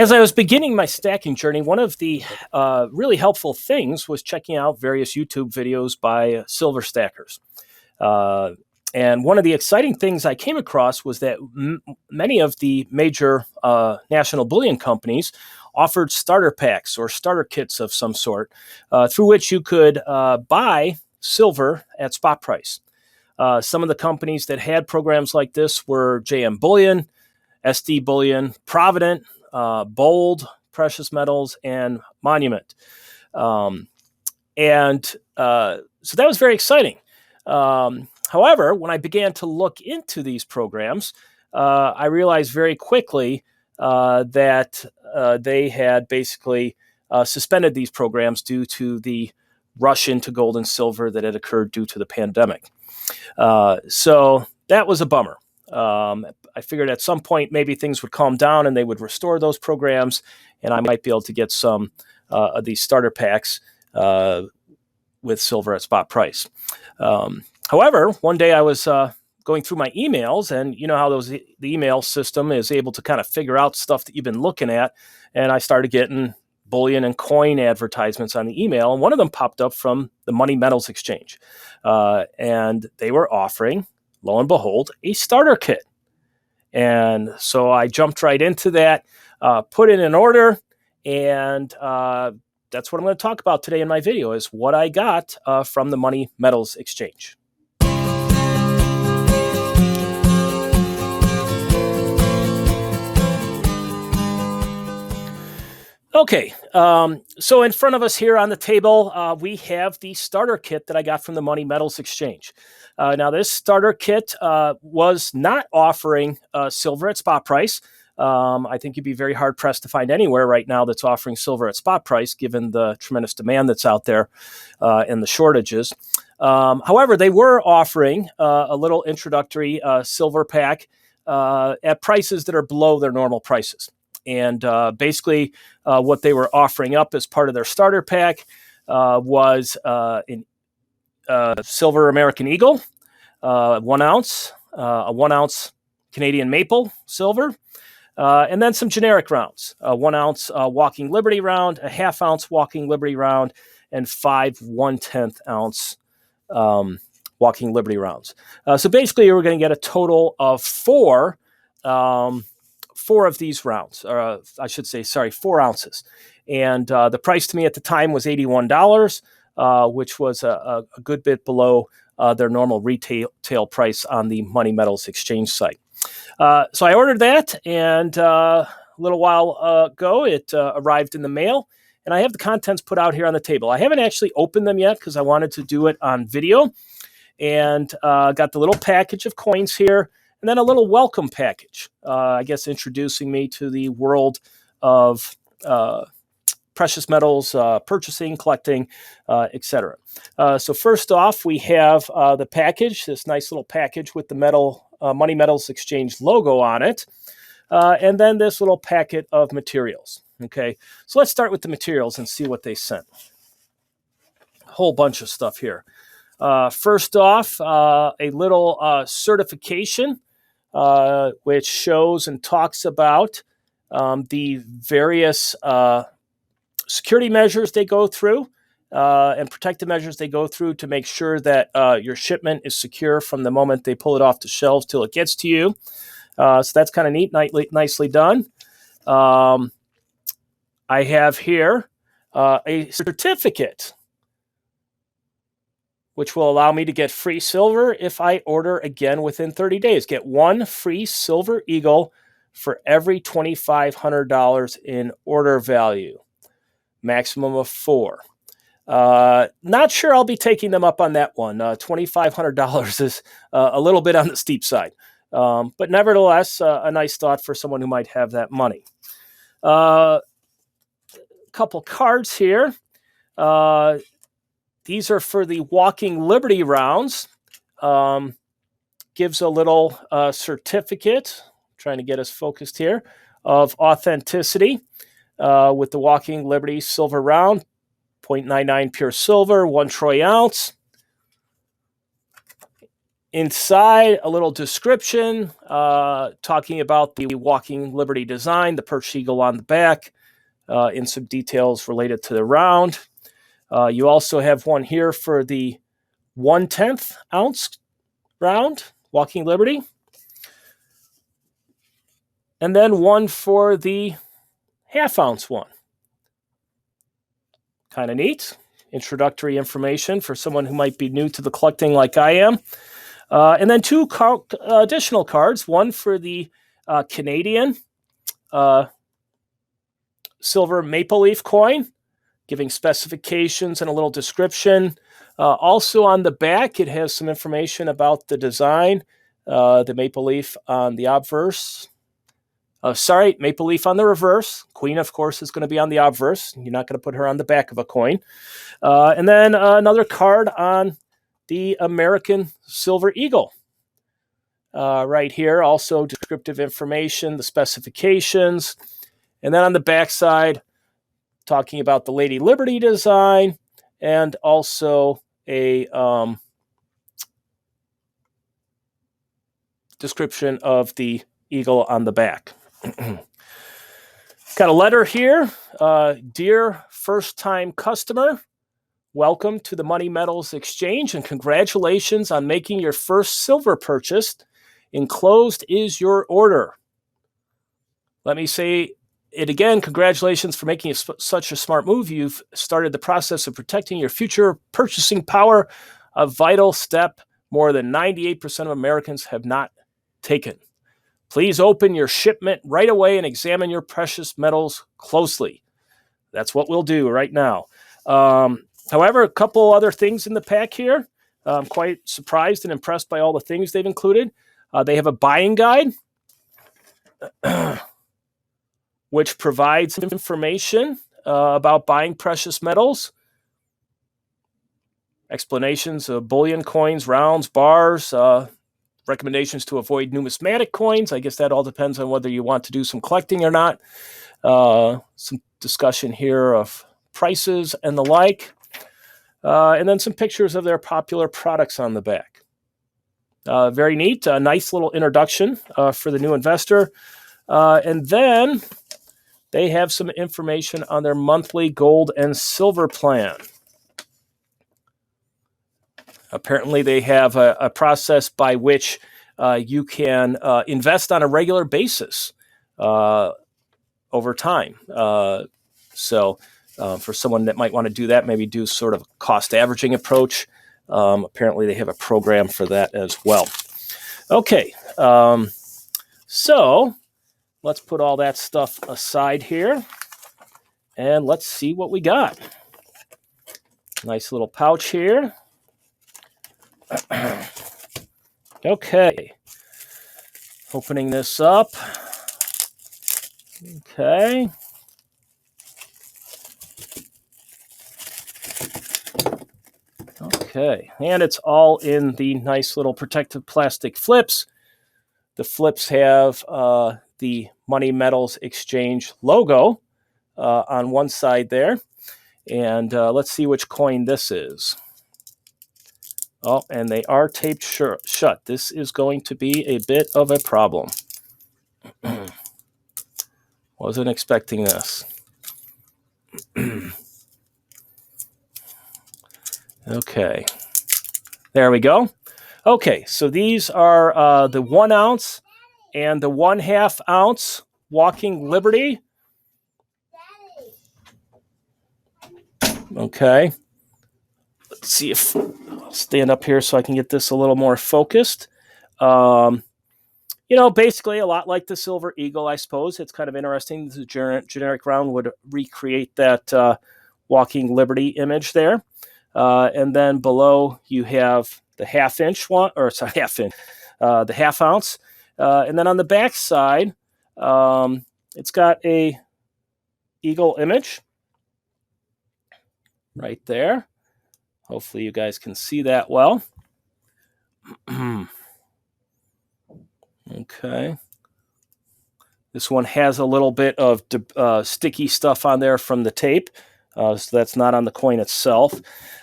As I was beginning my stacking journey, one of the really helpful things was checking out various YouTube videos by silver stackers. Uh, and one of the exciting things I came across was that many of the major national bullion companies offered starter packs or starter kits of some sort through which you could buy silver at spot price. Some of the companies that had programs like this were JM Bullion, SD Bullion, Provident, Bold, Precious Metals, and Monument. Um, so that was very exciting. However, when I began to look into these programs, I realized very quickly that they had basically suspended these programs due to the rush into gold and silver that had occurred due to the pandemic. So that was a bummer. I figured at some point maybe things would calm down and they would restore those programs, and I might be able to get some of these starter packs with silver at spot price. However, one day I was going through my emails, and you know how the email system is able to kind of figure out stuff that you've been looking at, and I started getting bullion and coin advertisements on the email, and one of them popped up from the Money Metals Exchange, and they were offering, lo and behold, a starter kit. And so I jumped right into that, put in an order, and that's what I'm going to talk about today in my video, is what I got from the Money Metals Exchange. Okay, so in front of us here on the table, we have the starter kit that I got from the Money Metals Exchange. Now, this starter kit was not offering silver at spot price. I think you'd be very hard-pressed to find anywhere right now that's offering silver at spot price, given the tremendous demand that's out there and the shortages. However, they were offering a little introductory silver pack at prices that are below their normal prices. And basically, what they were offering up as part of their starter pack was an silver American Eagle, 1 ounce, a 1 ounce Canadian Maple silver, and then some generic rounds, a 1 ounce Walking Liberty round, a ½ ounce Walking Liberty round, and 5 1/10 ounce Walking Liberty rounds. So basically, you were going to get a total of four of these rounds, or I should say, 4 ounces. And the price to me at the time was $81, which was a good bit below their normal retail price on the Money Metals Exchange site. So I ordered that, and a little while ago, it arrived in the mail, and I have the contents put out here on the table. I haven't actually opened them yet because I wanted to do it on video, and got the little package of coins here, and then a little welcome package, I guess introducing me to the world of precious metals, purchasing, collecting, etc. So first off, we have the package, this nice little package with the Money Metals Exchange logo on it, and then this little packet of materials. Okay, so let's start with the materials and see what they sent. A whole bunch of stuff here. First off, a little certification, which shows and talks about the various security measures they go through and protective measures they go through to make sure that your shipment is secure from the moment they pull it off the shelves till it gets to you. So that's kind of neat, nicely done. I have here a certificate which will allow me to get free silver if I order again within 30 days. Get 1 free Silver Eagle for every $2,500 in order value. Maximum of 4. Not sure I'll be taking them up on that one. $2,500 is a little bit on the steep side. But nevertheless, a nice thought for someone who might have that money. A couple cards here. These are for the Walking Liberty rounds. Gives a little certificate, trying to get us focused here, of authenticity with the Walking Liberty silver round, 0.99 pure silver, 1 troy ounce. Inside, a little description talking about the Walking Liberty design, the perched eagle on the back, and some details related to the round. You also have one here for the 1/10 ounce round, Walking Liberty. And then one for the 1/2 ounce one. Kind of neat. Introductory information for someone who might be new to the collecting like I am. And then two additional cards, one for the Canadian silver maple leaf coin, giving specifications and a little description. Also on the back, it has some information about the design, the maple leaf on the obverse. Maple leaf on the reverse. Queen, of course, is going to be on the obverse. You're not going to put her on the back of a coin. And then another card on the American Silver Eagle. Right here, also descriptive information, the specifications. And then on the back side, talking about the Lady Liberty design and also a description of the eagle on the back. Got a letter here. Dear first-time customer, welcome to the Money Metals Exchange and congratulations on making your first silver purchase. Enclosed is your order. Let me say it again. Congratulations for making such a smart move. You've started the process of protecting your future purchasing power, a vital step more than 98% of Americans have not taken. Please open your shipment right away and examine your precious metals closely. That's what we'll do right now. However, a couple other things in the pack here. I'm quite surprised and impressed by all the things they've included. They have a buying guide, which provides information about buying precious metals, explanations of bullion coins, rounds, bars, recommendations to avoid numismatic coins. I guess that all depends on whether you want to do some collecting or not. Some discussion here of prices and the like. And then some pictures of their popular products on the back. Very neat. A nice little introduction for the new investor. And then they have some information on their monthly gold and silver plan. Apparently, they have a process by which you can invest on a regular basis over time. So for someone that might want to do that, maybe do sort of a cost averaging approach. Apparently, they have a program for that as well. Okay, so let's put all that stuff aside here, and let's see what we got. Nice little pouch here. Okay, opening this up. Okay. Okay, and it's all in the nice little protective plastic flips. The flips have the Money Metals Exchange logo on one side there. And let's see which coin this is. Oh, and they are taped shut. This is going to be a bit of a problem. Wasn't expecting this. Okay, there we go. Okay, so these are the 1 ounce and the 1/2 ounce Walking Liberty. Okay, let's see if I'll stand up here so I can get this a little more focused. Basically a lot like the Silver Eagle, I suppose. It's kind of interesting. The generic round would recreate that Walking Liberty image there. And then below you have the 1/2 inch one, or sorry, the 1/2 ounce. And then on the back side, it's got a eagle image right there. Hopefully you guys can see that well. Okay. This one has a little bit of sticky stuff on there from the tape. So that's not on the coin itself.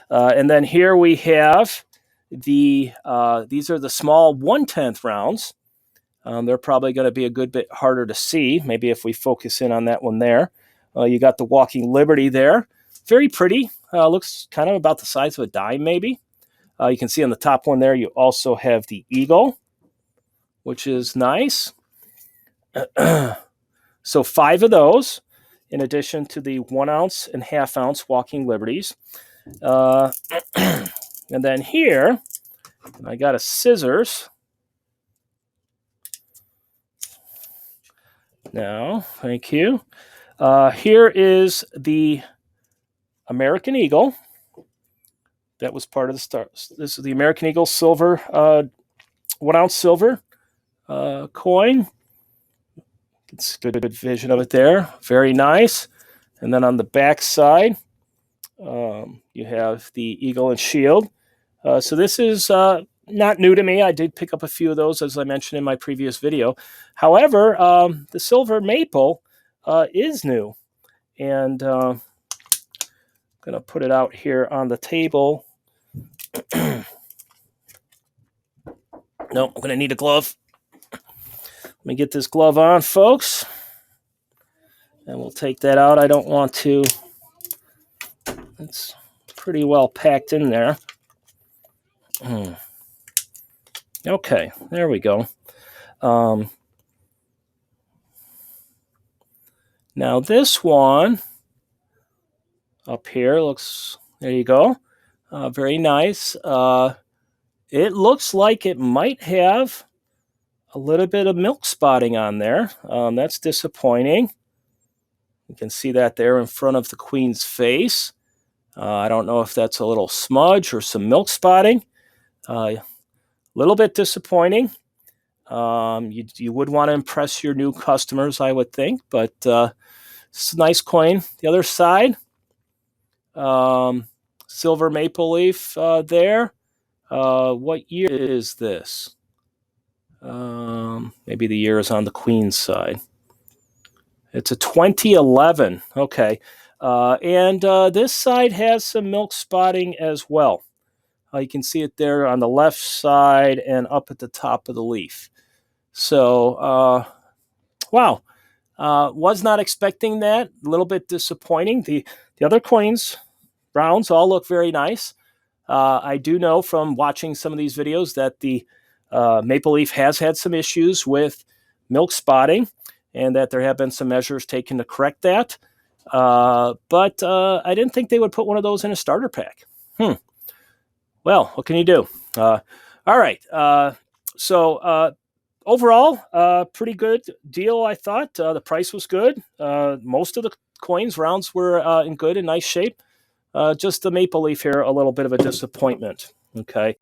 And then here we have these are the small 1/10 rounds. They're probably going to be a good bit harder to see. Maybe if we focus in on that one there. You got the Walking Liberty there. Very pretty. Looks kind of about the size of a dime, maybe. You can see on the top one there, you also have the Eagle, which is nice. So 5 of those, in addition to the 1 ounce and 1/2 ounce Walking Liberties. And then here, I got a scissors. Now, thank you. Here is the American Eagle. That was part of the stars. This is the American Eagle silver, 1 ounce silver coin. It's a good vision of it there. Very nice. And then on the back side, you have the Eagle and Shield. So this is not new to me. I did pick up a few of those, as I mentioned in my previous video. However, the silver maple is new. And I'm going to put it out here on the table. Nope, I'm going to need a glove. Let me get this glove on, folks. And we'll take that out. I don't want to. It's pretty well packed in there. Okay, there we go. Now this one up here looks, there you go. Very nice. It looks like it might have a little bit of milk spotting on there. That's disappointing. You can see that there in front of the Queen's face. I don't know if that's a little smudge or some milk spotting. A little bit disappointing. You would want to impress your new customers, I would think, but it's a nice coin. The other side, silver maple leaf there. What year is this? Maybe the year is on the Queen's side. It's a 2011. Okay. And this side has some milk spotting as well. You can see it there on the left side and up at the top of the leaf. So, wow. Was not expecting that. A little bit disappointing. The other coins, rounds, all look very nice. I do know from watching some of these videos that the maple leaf has had some issues with milk spotting and that there have been some measures taken to correct that. But I didn't think they would put one of those in a starter pack. Well, what can you do? All right. So overall, pretty good deal, I thought. The price was good. Most of the coins, rounds were in good and nice shape. Just the maple leaf here, a little bit of a disappointment. Okay.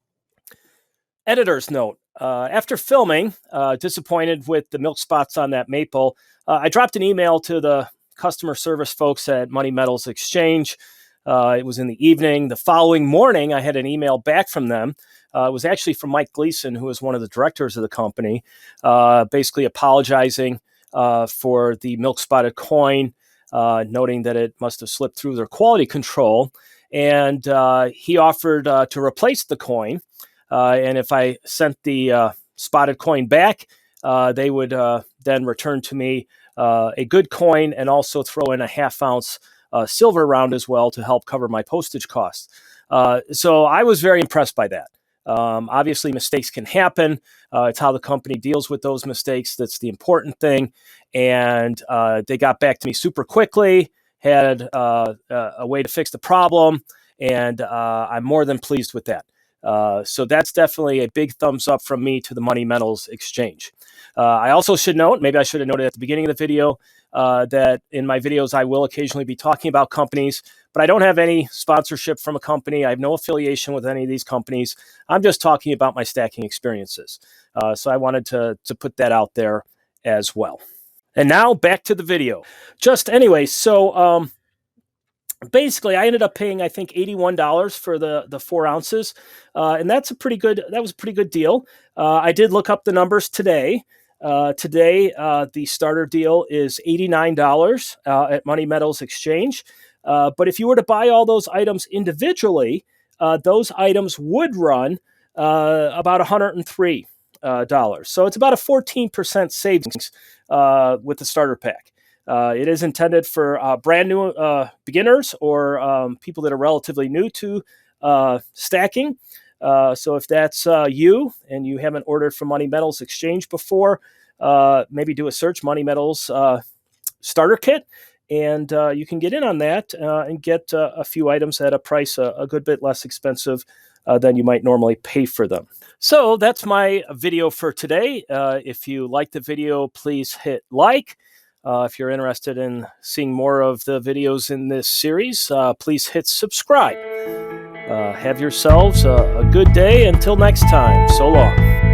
Editor's note. After filming, disappointed with the milk spots on that maple, I dropped an email to the customer service folks at Money Metals Exchange. It was in the evening. The following morning, I had an email back from them. It was actually from Mike Gleason, who is one of the directors of the company, basically apologizing for the milk spotted coin, noting that it must have slipped through their quality control. And he offered to replace the coin. And if I sent the spotted coin back, they would then return to me a good coin and also throw in a 1/2 ounce silver round as well to help cover my postage costs. So I was very impressed by that. Obviously, mistakes can happen. It's how the company deals with those mistakes that's the important thing. And they got back to me super quickly, had a way to fix the problem, and I'm more than pleased with that. So that's definitely a big thumbs up from me to the Money Metals Exchange. I also should note, maybe I should have noted at the beginning of the video, that in my videos I will occasionally be talking about companies, but I don't have any sponsorship from a company. I have no affiliation with any of these companies. I'm just talking about my stacking experiences. So I wanted to put that out there as well. And now back to the video. Just anyway, so basically, I ended up paying, I think, $81 for the 4 ounces, and that was a pretty good deal. I did look up the numbers today. Today, the starter deal is $89 at Money Metals Exchange. But if you were to buy all those items individually, those items would run about $103. So it's about a 14% savings with the starter pack. It is intended for brand new beginners or people that are relatively new to stacking. So if that's you and you haven't ordered from Money Metals Exchange before, maybe do a search, Money Metals starter kit, and you can get in on that and get a few items at a price a good bit less expensive than you might normally pay for them. So that's my video for today. If you like the video, please hit like. If you're interested in seeing more of the videos in this series, please hit subscribe. Have yourselves a good day. Until next time, so long.